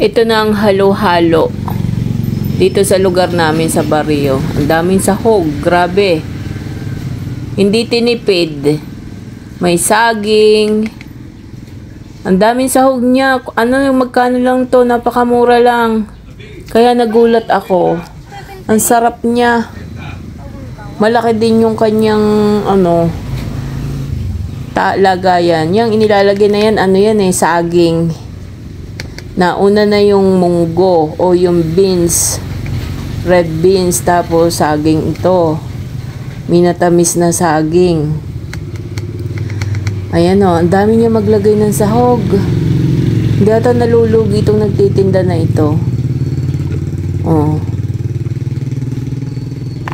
Ito na ang halo-halo. Dito sa lugar namin sa baryo. Ang daming sahog. Grabe. Hindi tinipid. May saging. Ang daming sahog niya. Ano yung magkano lang to? Napakamura lang. Kaya nagulat ako. Ang sarap niya. Malaki din yung kanyang lagayan. Yung inilalagay na yan, saging. Nauna na yung munggo o yung beans. Red beans, tapos saging ito. Minatamis na saging. Ayan o, ang dami niya maglagay ng sahog. Hindi ata nalulugi itong nagtitinda na ito. Oh.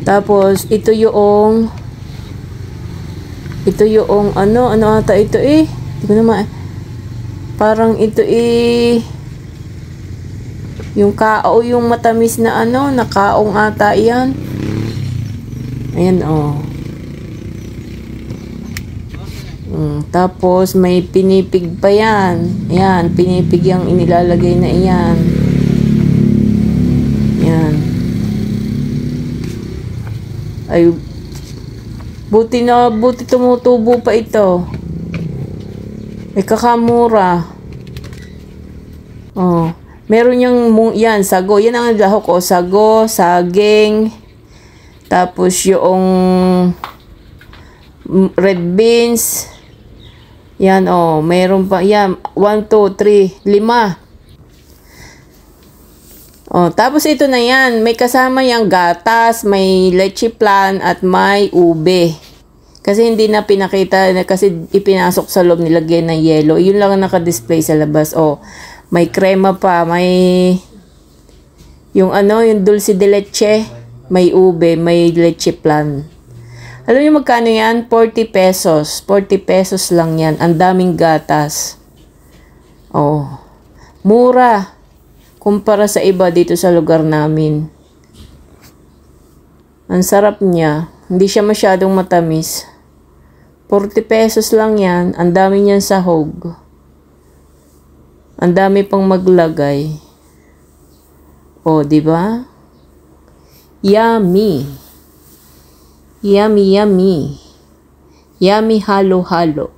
Tapos, ito yung ano ata ito Hindi ko naman, parang ito yung kao, yung matamis na na kaong ata yan. Ayan tapos may pinipig pa yan. Ayan, pinipig yung inilalagay na iyan. Ayan. Ay, buti tumutubo pa ito. Ay, kakamura. Meron yan, sago. Yan ang lahok ko. Sago, saging. Tapos yung red beans. Yan, meron pa. Yan, 1, 2, 3, 5. Tapos ito na yan. May kasama yung gatas, may leche flan, at may ube. Kasi hindi na pinakita, kasi ipinasok sa loob, nilagyan ng yelo. Yun lang ang naka-display sa labas. May krema pa, may yung dulce de leche, may ube, may leche flan. Alam niyo magkano yan? 40 pesos. 40 pesos lang yan. Ang daming gatas. Mura. Kumpara sa iba dito sa lugar namin. Ang sarap niya. Hindi siya masyadong matamis. 40 pesos lang yan. Ang dami niyan sahog. Ang dami pang maglagay. Di ba? Yummy. Yummy, yummy. Yummy halo-halo.